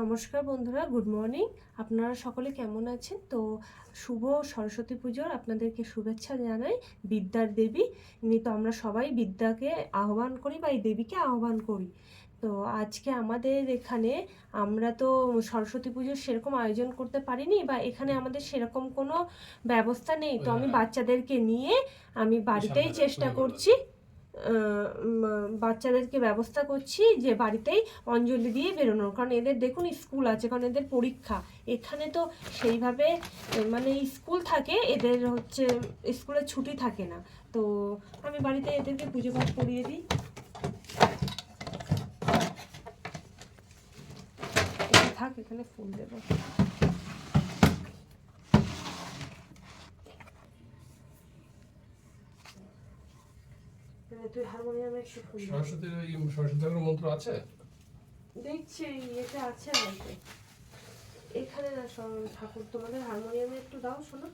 নমস্কার বন্ধুরা, good morning. আপনারা সকলে কেমন আছেন? তো শুভ সরস্বতী পুজোর আপনাদেরকে শুভেচ্ছা জানাই। বিদ্যার দেবী ইনি, তো আমরা সবাই বিদ্যাকে আহ্বান করি বা এই দেবীকে আহ্বান করি। তো আজকে আমাদের এখানে আমরা তো সরস্বতী পুজোর সেরকম আয়োজন করতে পারিনি, বা এখানে আমাদের সেরকম কোনো ব্যবস্থা নেই। তো আমি বাচ্চাদেরকে নিয়ে আমি বাড়িতেই চেষ্টা করছি, বাচ্চাদেরকে ব্যবস্থা করছি যে বাড়িতেই অঞ্জলি দিয়ে বেরোনোর। কারণ এদের দেখুন স্কুল আছে, কারণ এদের পরীক্ষা। এখানে তো সেইভাবে মানে স্কুল থাকে, এদের হচ্ছে স্কুলের ছুটি থাকে না। তো আমি বাড়িতে এদেরকে পুজো পাঠ করিয়ে দিই। থাক, এখানে ফুল দেবো। তুই হারমোনিয়ামে একটু ফুল দে। সরস্বতী মন্ত্র আছে দেখছি, এটা আছে হয়তো এখানে না। ঠাকুর তোমাদের হারমোনিয়ামে একটু দাও, শোনো।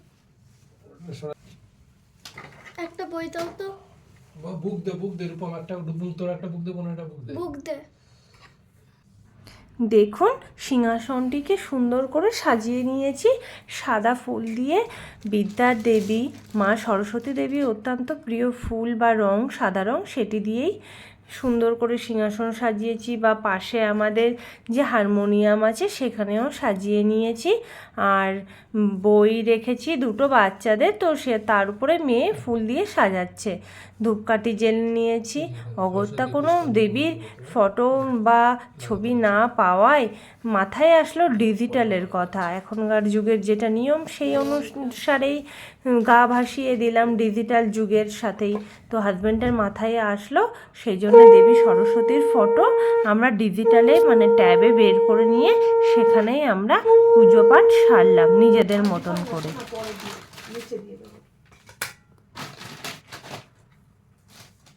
একটা বই দাও তো। বুক দে রূপম, একটা বুক, তোর একটা বুক দে, বোন একটা বুক দে। বুক দে। দেখুন সিংহাসনটিকে সুন্দর করে সাজিয়ে নিয়েছি সাদা ফুল দিয়ে। বিদ্যার দেবী মা সরস্বতী দেবীর অত্যন্ত প্রিয় ফুল বা রং সাদা রং, সেটি দিয়েই সুন্দর করে সিংহাসন সাজিয়েছি। বা পাশে আমাদের যে হারমোনিয়াম আছে সেখানেও সাজিয়ে নিয়েছি। আর বই রেখেছি দুটো বাচ্চাদের, তো সে তার উপরে মেয়ে ফুল দিয়ে সাজাচ্ছে। ধূপকাঠি জেলে নিয়েছি। অগত্যা কোনো দেবীর ফটো বা ছবি না পাওয়ায় মাথায় আসলো ডিজিটালের কথা। এখনকার যুগের যেটা নিয়ম সেই অনুসারেই গা ভাসিয়ে দিলাম ডিজিটাল যুগের সাথেই। তো হাজব্যান্ডের মাথায় আসলো, সেই জন্য দেবী সরস্বতীর ফটো আমরা ডিজিটালে মানে ট্যাবে বের করে নিয়ে সেখানেই আমরা পুজো পাঠ সারলাম নিজেদের মতন করে।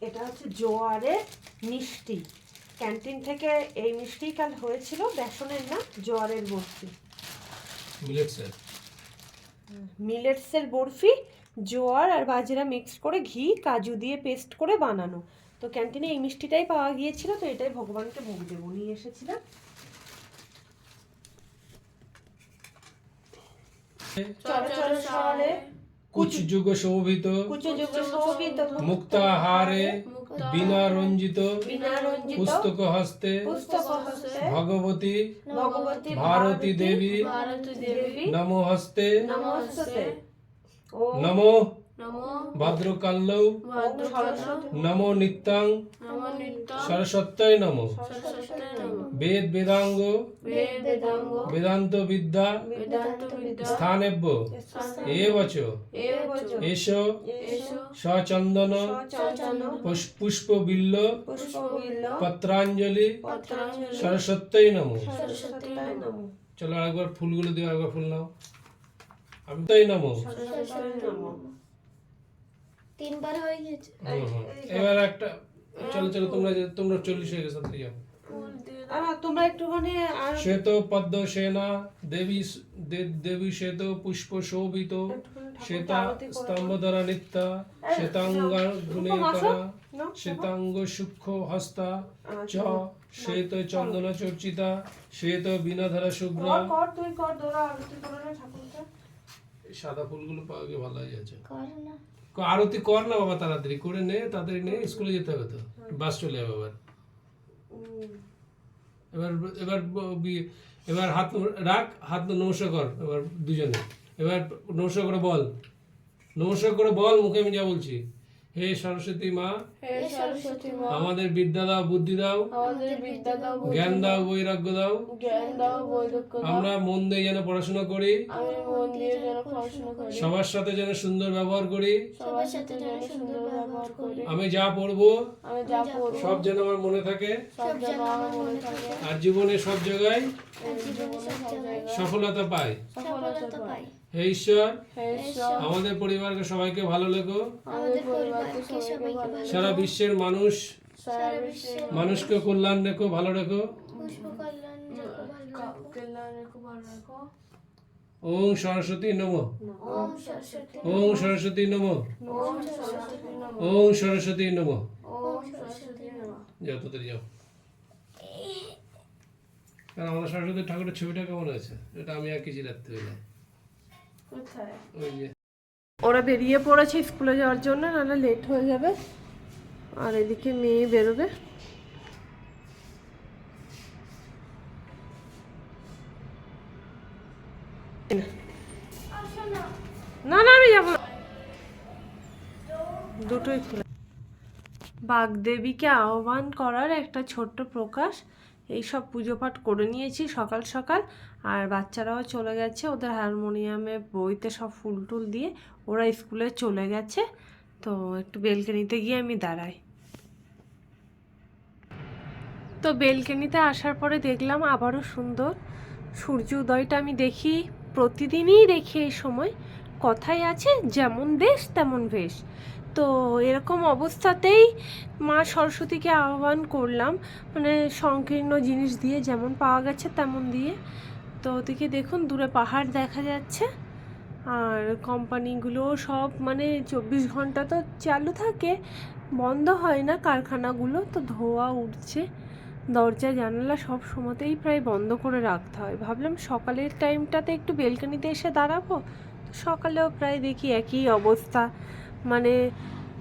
এটা হচ্ছে জোয়ারের মিষ্টি, ক্যান্টিন থেকে এই মিষ্টি কাল হয়েছিল, বেসনের না, জোয়ারের বরফি, মিলেটসের বরফি। জোয়ার আর বাজরা মিক্স করে ঘি কাজু দিয়ে পেস্ট করে বানানো। তো ক্যান্টিনে এই মিষ্টিটাই পাওয়া গিয়েছিল, তো এটাই ভগবানকে ভোগ দেবো নিয়ে এসেছিলাম। চরচর শহরে কুচ যুগ শোভিত মুক্তাহারে বিনা রঞ্জিত পুস্তক হস্তে ভগবতী ভারতী দেবী নমো হস্তে নমো ভদ্রকাল্যৌ নমো নিত্যং সরস্বত্যৈ নমো বেদ বেদাঙ্গ বেদান্ত বিদ্যা স্থানেভ্য এবচ এষ সচন্দন পুষ্পবিল্ল পত্রাঞ্জলি সরস্বত্যৈ নমো। চলো আরেকবার ফুলগুলো দিও, আরেকবার ফুল নাও। আমি তাই নমো, তিনবার হয়ে গেছে। এবার একটা চলো তোমরা 40 হয়ে গেছে, যাও তোমরা একটুখানি। শ্বেত পদ্ম সেনা দেবী শ্বেত পুষ্প শোভিত শ্বেতা স্তম্ভধরা নিত্যা শ্বেতাঙ্গুনেতরা শ্বেতাঙ্গ সূক্ষ্ম হস্তা চ শ্বেত চন্দন চর্চিতা শ্বেত বীণাধরা শুভ্রা। সাদা ফুলগুলো পাওয়া গিয়ে ভালো হয়ে যাচ্ছে। আরতি কর না বাবা, তাড়াতাড়ি করে নে, তাড়াতাড়ি নে, স্কুলে যেতে হবে তো, বাস চলে যাবে আবার। এবার এবার হাত রাখ, হাত নমস্কার কর এবার দুজনে। এবার নমস্কার করে বল, নমস্কার করে বল মুখে আমি যা বলছি। হে সরস্বতী মা, আমাদের বিদ্যা দাও, বুদ্ধি দাও, জ্ঞান দাও, বৈরাগ্য দাও। আমরা মন দিয়ে যেন পড়াশোনা করি, সবার সাথে যেন সুন্দর ব্যবহার করি। আমি যা পড়বো সব যেন আমার মনে থাকে, আর জীবনে সব জায়গায় সফলতা পাই। হে ঈশ্বর, আমাদের পরিবারকে সবাইকে ভালো লেখো। সারা বিশ্বের মানুষকে কল্যাণ রেখো, ভালো রেখো। ওং সরস্বতী নমঃ, ওং সরস্বতী নমঃ, ওং সরস্বতী নমঃ। যাও তাড়াতাড়ি যাও। কারণ আমাদের সরস্বতী ঠাকুরের ছবিটা কেমন আছে, এটা আমি আঁকেছি রাত্রিবেলায়। কোথায়? ওই যে ওরা বেরিয়ে পড়েছে স্কুলে যাওয়ার জন্য, নাহলে লেট হয়ে যাবে। আর এদিকে মেয়ে বেরোবে। না না আমি যাবো না, দুটোই খুলে। বাগদেবীকে আহ্বান করার একটা ছোট্ট প্রকাশ। এইসব পুজো পাঠ করে নিয়েছি সকাল সকাল, আর বাচ্চারাও চলে গেছে, ওদের হারমোনিয়ামে বইতে সব ফুল টুল দিয়ে ওরা স্কুলে চলে গেছে। তো একটু বেলকনিতে গিয়ে আমি দাঁড়াই। তো বেলকনিতে আসার পরে দেখলাম আবারও সুন্দর সূর্য উদয়টা। আমি দেখি, প্রতিদিনই দেখি এই সময়। কথাই আছে যেমন দেশ তেমন বেশ। তো এরকম অবস্থাতেই মা সরস্বতীকে আহ্বান করলাম, মানে সংকীর্ণ জিনিস দিয়ে যেমন পাওয়া গেছে তেমন দিয়ে। তো ওদিকে দেখুন দূরে পাহাড় দেখা যাচ্ছে, আর কোম্পানিগুলো সব মানে 24 ঘন্টা তো চালু থাকে, বন্ধ হয় না কারখানাগুলো। তো ধোঁয়া উঠছে, দরজা জানালা সব সময়তেই প্রায় বন্ধ করে রাখতে হয়। ভাবলাম সকালের টাইমটাতে একটু বেলকনিতে এসে দাঁড়াবো, তো সকালেও প্রায় দেখি একই অবস্থা। মানে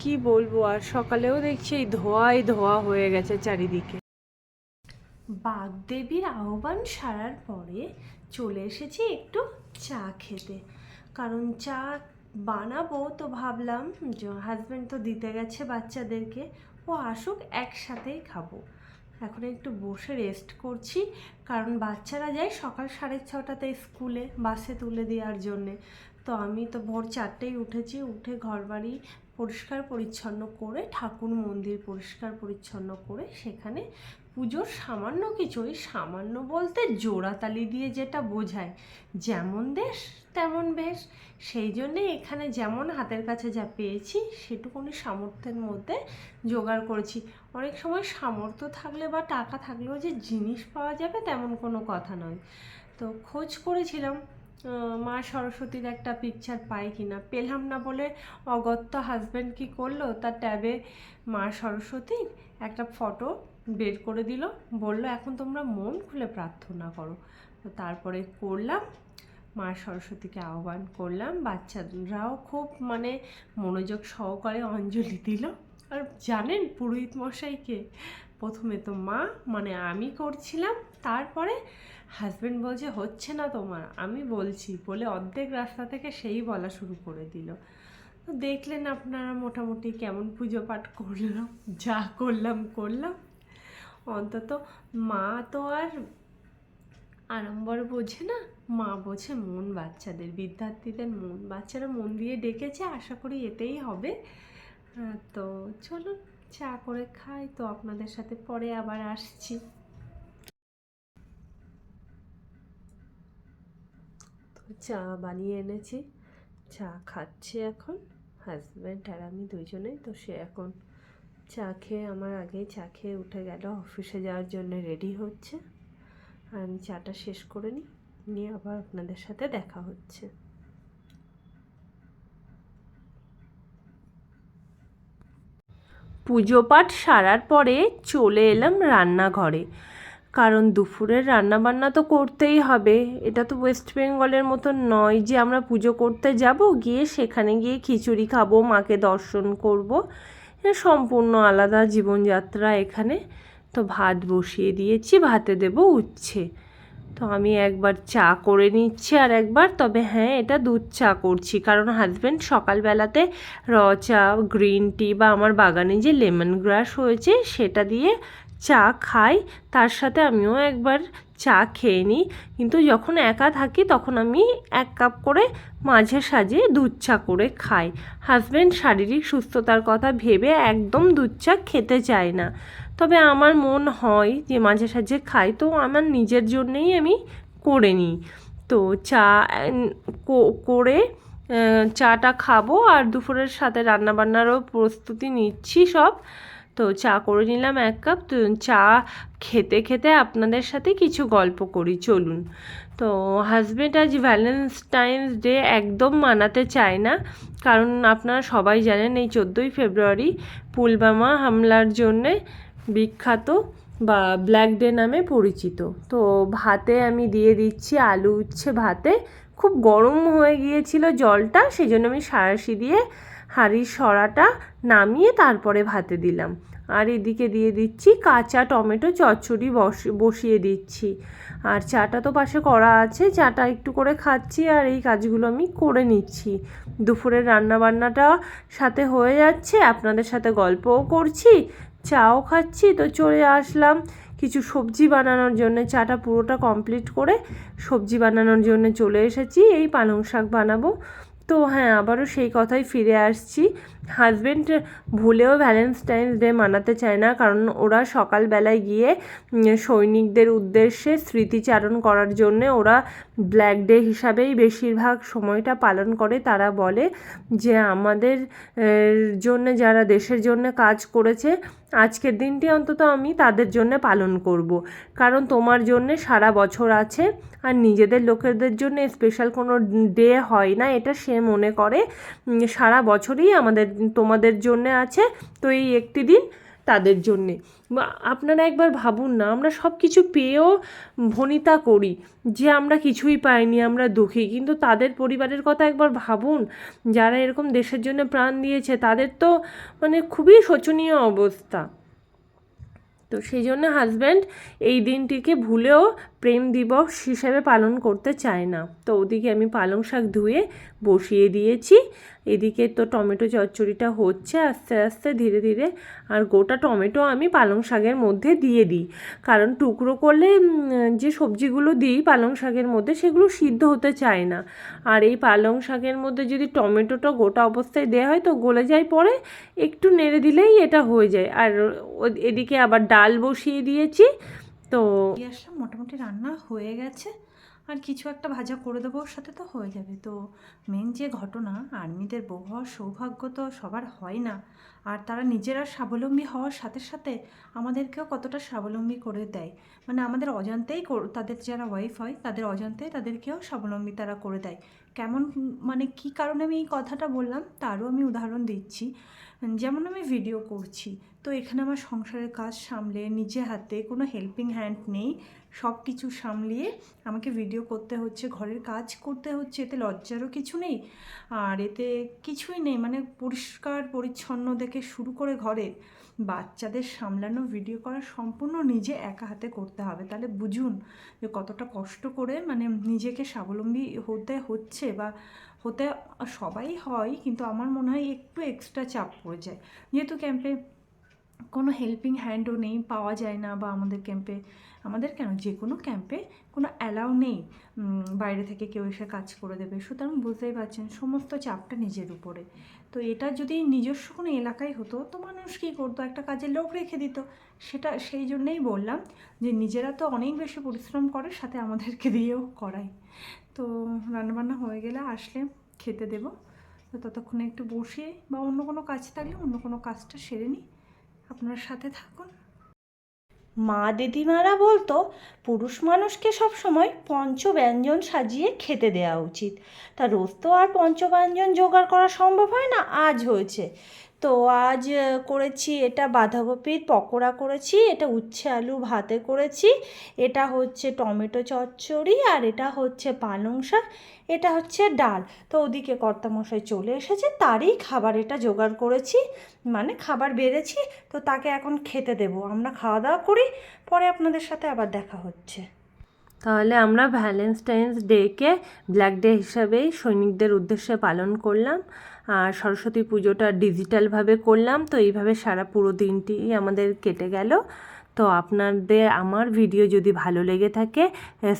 কি বলবো, আর সকালেও দেখছি এই ধোঁয়াই ধোঁয়া হয়ে গেছে চারিদিকে। বাগদেবীর আহ্বান সারার পরে চলে এসেছি একটু চা খেতে, কারণ চা বানাবো। তো ভাবলাম হাজব্যান্ড তো দিতে গেছে বাচ্চাদেরকে, ও আসুক একসাথেই খাবো। এখন একটু বসে রেস্ট করছি, কারণ বাচ্চারা যায় সকাল 6:30টাতে স্কুলে, বাসে তুলে দেওয়ার জন্যে। তো আমি তো ভোর 4টেই উঠেছি, উঠে ঘরবাড়ি পরিষ্কার পরিচ্ছন্ন করে, ঠাকুর মন্দির পরিষ্কার পরিচ্ছন্ন করে, সেখানে পুজোর সামান্য কিছু, ওই সামান্য বলতে জোড়াতালি দিয়ে যেটা বোঝায়, যেমন দেশ তেমন বেশ, সেই জন্যে এখানে যেমন হাতের কাছে যা পেয়েছি সেটুকুনি সামর্থ্যের মধ্যে জোগাড় করেছি। অনেক সময় সামর্থ্য থাকলে বা টাকা থাকলেও যে জিনিস পাওয়া যাবে তেমন কোনো কথা নয়। তো খোঁজ করেছিলাম মা সরস্বতীর একটা পিকচার পাই কিনা, পেলাম না বলে অগত্যা হাজব্যান্ড কি করলো, তার ট্যাবে মা সরস্বতীর একটা ফটো বের করে দিল, বলল এখন তোমরা মন খুলে প্রার্থনা করো। তো তারপরে করলাম, মা সরস্বতীকে আহ্বান করলাম। বাচ্চারাও খুব মানে মনোযোগ সহকারে অঞ্জলি দিল। আর জানেন পুরোহিত মশাইকে প্রথমে তো মা মানে আমি করছিলাম, তারপরে হাজব্যান্ড বলছে হচ্ছে না তোমার, আমি বলছি বলে অর্ধেক রাস্তা থেকে সেই বলা শুরু করে দিল। তো দেখলেন আপনারা মোটামুটি কেমন পুজো পাঠ করলাম, যা করলাম। অন্তত মা তো আর আড়ম্বর বোঝে না, মা বোঝে মন বাচ্চাদের, বিদ্যার্থীদের মন। বাচ্চারা মন দিয়ে ডেকেছে, আশা করি এতেই হবে। তো চলুন চা করে খাই, তো আপনাদের সাথে পরে আবার আসছি। তো চা বানিয়ে এনেছি, চা খাচ্ছে এখন হাজব্যান্ড আর আমি দুজনেই। তো সে এখন চা খেয়ে, আমার আগেই চা খেয়ে উঠে গেল, অফিসে যাওয়ার জন্য রেডি হচ্ছে। আর আমি চাটা শেষ করে নিয়ে আবার আপনাদের সাথে দেখা হচ্ছে। পুজো পাঠ সারার পরে চলে এলাম রান্নাঘরে, কারণ দুপুরের রান্নাবান্না তো করতেই হবে। এটা তো ওয়েস্ট বেঙ্গলের মতো নয় যে আমরা পুজো করতে যাব, গিয়ে সেখানে গিয়ে খিচুড়ি খাবো, মাকে দর্শন করব। এটা সম্পূর্ণ আলাদা জীবনযাত্রা এখানে। তো ভাত বসিয়ে দিয়েছি, ভাতে দেব উচ্ছে। তো আমি একবার চা করে নিচ্ছি, আর একবার, তবে হ্যাঁ এটা দুধ চা করছি, কারণ হাজব্যান্ড সকালবেলাতে র চা, গ্রিন টি বা আমার বাগানে যে লেমন গ্রাস হয়েছে সেটা দিয়ে চা খাই। তার সাথে আমিও একবার চা খেয়ে নিই, কিন্তু যখন একা থাকি তখন আমি 1 কাপ করে মাঝে সাঝে দুধ চা করে খাই। হাজব্যান্ড শারীরিক সুস্থতার কথা ভেবে একদম দুধ চা খেতে চায় না, তবে আমার মন হয় যে মাঝে সাঝে খাই, তো আমার নিজের জন্যেই আমি করে নিই। তো চা করে চাটা খাবো, আর দুপুরের সাথে রান্নাবান্নারও প্রস্তুতি নিচ্ছি সব। তো চা করে নিলাম 1 কাপ। তো চা খেতে খেতে আপনাদের সাথে কিছু গল্প করি, চলুন। তো হাজব্যান্ড আজ ভ্যালেন্টাইন্স ডে একদম মানাতে চায় না, কারণ আপনারা সবাই জানেন এই 14ই ফেব্রুয়ারি পুলওয়ামা হামলার জন্যে বিখ্যাত বা ব্ল্যাক ডে নামে পরিচিত। তো ভাতে আমি দিয়ে দিচ্ছি আলু উচ্ছে ভাতে। খুব গরম হয়ে গিয়েছিল জলটা, সেই জন্য আমি সাঁড়াশি দিয়ে হাঁড়ির সরাটা নামিয়ে তারপরে ভাতে দিলাম। আর এদিকে দিয়ে দিচ্ছি কাঁচা টমেটো চচ্চড়ি বসিয়ে দিচ্ছি। আর চাটা তো পাশে করা আছে, চাটা একটু করে খাচ্ছি আর এই কাজগুলো আমি করে নিচ্ছি। দুপুরের রান্নাবান্নাটা সাথে হয়ে যাচ্ছে, আপনাদের সাথে গল্পও করছি, চাও খাচ্ছি। তো চলে আসলাম কিছু সবজি বানানোর জন্য। চাটা পুরোটা কমপ্লিট করে সবজি বানানোর জন্য চলে এসেছি। এই পালং শাক বানাবো। তো হ্যাঁ, আবারও সেই কথাই ফিরে আসছি। হাজব্যান্ড ভুলেও ভ্যালেন্টাইন্স ডে মানাতে চায় না, কারণ ওরা সকালবেলায় গিয়ে সৈনিকদের উদ্দেশ্যে স্মৃতিচারণ করার জন্যে ওরা ব্ল্যাক ডে হিসাবেই বেশিরভাগ সময়টা পালন করে। তারা বলে যে আমাদের জন্য, যারা দেশের জন্য কাজ করেছে, আজকের দিনটি অন্তত আমি তাদের জন্য পালন করব। কারণ তোমার জন্যে সারা বছর আছে, আর নিজেদের লোকেদের জন্য স্পেশাল কোনো ডে হয় না, এটা সে মনে করে সারা বছরই তোমাদের জন্য আছে, তো এই একটি দিন তাদের জন্যে। আপনারা একবার ভাবুন না, আমরা সব কিছু পেয়েও ভনিতা করি যে আমরা কিছুই পাইনি, আমরা দুঃখী। কিন্তু তাদের পরিবারের কথা একবার ভাবুন, যারা এরকম দেশের জন্য প্রাণ দিয়েছে, তাদের তো মানে খুবই শোচনীয় অবস্থা। তো সেই জন্য হাজব্যান্ড এই দিনটিকে ভুলেও প্রেম দিবস হিসেবে পালন করতে চায় না। তো ওদিকে আমি পালং শাক ধুয়ে বসিয়ে দিয়েছি। এদিকে তো টমেটো চচ্চড়িটা হচ্ছে আস্তে আস্তে ধীরে ধীরে। আর গোটা টমেটো আমি পালং শাকের মধ্যে দিয়ে দিই, কারণ টুকরো করলে যে সবজিগুলো দিই পালং শাকের মধ্যে সেগুলো সিদ্ধ হতে চায় না। আর এই পালং শাকের মধ্যে যদি টমেটোটা গোটা অবস্থায় দেওয়া হয় তো গলে যায়, পরে একটু নেড়ে দিলেই এটা হয়ে যায়। আর এদিকে আবার ডাল বসিয়ে দিয়েছি। তো গ্যাসটা মোটামুটি রান্না হয়ে গেছে, আর কিছু একটা ভাজা করে দেবো, ওর সাথে তো হয়ে যাবে। তো মেন যে ঘটনা, আর্মিদের বউ হওয়ার সৌভাগ্য তো সবার হয় না, আর তারা নিজেরা স্বাবলম্বী হওয়ার সাথে সাথে আমাদেরকেও কতটা স্বাবলম্বী করে দেয়। মানে আমাদের অজান্তেই তাদের যারা ওয়াইফ হয় তাদের অজান্তেই তাদেরকেও স্বাবলম্বী তারা করে দেয়। কেমন, মানে কী কারণে আমি এই কথাটা বললাম তারও আমি উদাহরণ দিচ্ছি। যেমন আমি ভিডিও করছি, তো এখানে আমার সংসারের কাজ সামলে নিজে হাতে, কোনো হেল্পিং হ্যান্ড নেই, সব কিছু সামলিয়ে আমাকে ভিডিও করতে হচ্ছে, ঘরের কাজ করতে হচ্ছে। এতে লজ্জারও কিছু নেই, আর এতে কিছুই নেই। মানে পরিষ্কার পরিচ্ছন্ন থেকে শুরু করে ঘরের বাচ্চাদের সামলানো, ভিডিও করা সম্পূর্ণ নিজে একা হাতে করতে হবে। তাহলে বুঝুন যে কতটা কষ্ট করে মানে নিজেকে স্বাবলম্বী হতে হচ্ছে, বা হতে সবাই হয়, কিন্তু আমার মনে হয় একটু এক্সট্রা চাপ পড়ে যায়, যেহেতু ক্যাম্পে কোনো হেল্পিং হ্যান্ডও নেই, পাওয়া যায় না। বা আমাদের ক্যাম্পে, আমাদের কেন, যে কোনো ক্যাম্পে কোনো অ্যালাউ নেই বাইরে থেকে কেউ এসে কাজ করে দেবে। সুতরাং বুঝতেই পারছেন সমস্ত চাপটা নিজের উপরে। তো এটা যদি নিজস্ব কোনো এলাকায় হতো তো মানুষ কী করতো, একটা কাজের লোক রেখে দিত। সেই জন্যেই বললাম যে নিজেরা তো অনেক বেশি পরিশ্রম করে, সাথে আমাদেরকে দিয়েও করায়। তো রান্নাবান্না হয়ে গেলে আসলে খেতে দেবো। তো ততক্ষণে একটু বসে বা অন্য কোনো কাজ থাকলে অন্য কোনো কাজটা সেরে নিই। আপনার সাথে থাকুন। মা দিদিমারা বলতো পুরুষ মানুষকে সবসময় পঞ্চব্যঞ্জন সাজিয়ে খেতে দেওয়া উচিত। তা রোজ তো আর পঞ্চব্যঞ্জন জোগাড় করা সম্ভব হয় না, আজ হয়েছে। তো আজ করেছি এটা বাঁধাকপির পকোড়া করেছি, এটা উচ্ছে আলু ভাতে করেছি, এটা হচ্ছে টমেটো চচ্চড়ি, আর এটা হচ্ছে পালং শাক, এটা হচ্ছে ডাল। তো ওদিকে কর্তামশাই চলে এসেছে, তারই খাবার এটা জোগাড় করেছি, মানে খাবার বেড়েছি। তো তাকে এখন খেতে দেবো, আমরা খাওয়া দাওয়া করি, পরে আপনাদের সাথে আবার দেখা হচ্ছে। তাহলে আমরা ভ্যালেন্টাইন্স ডেকে ব্ল্যাক ডে হিসাবেই সৈনিকদের উদ্দেশ্যে পালন করলাম। আর সরস্বতী পুজোটা ডিজিটালভাবে করলাম। তো এইভাবে সারা পুরো দিনটি আমাদের কেটে গেল। তো আপনাদের আমার ভিডিও যদি ভালো লেগে থাকে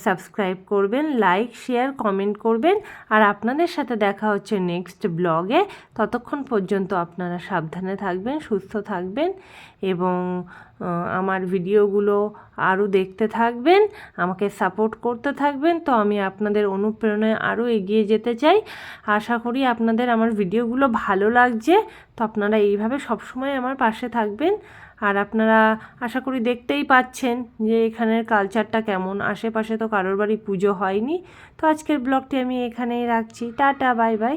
সাবস্ক্রাইব করবেন, লাইক শেয়ার কমেন্ট করবেন। আর আপনাদের সাথে দেখা হচ্ছে নেক্সট ব্লগে। ততক্ষণ পর্যন্ত আপনারা সাবধানে থাকবেন, সুস্থ থাকবেন, এবং আমার ভিডিওগুলো আরও দেখতে থাকবেন, আমাকে সাপোর্ট করতে থাকবেন। তো আমি আপনাদের অনুপ্রেরণায় আরও এগিয়ে যেতে চাই। আশা করি আপনাদের আমার ভিডিওগুলো ভালো লাগছে। তো আপনারা এইভাবে সবসময় আমার পাশে থাকবেন। আর আপনারা আশা করি দেখতেই পাচ্ছেন যে এখানের কালচারটা কেমন। আশেপাশে তো কারোর বাড়ি পুজো হয়নি। তো আজকের ব্লগটি আমি এখানেই রাখছি। Tata, bye bye.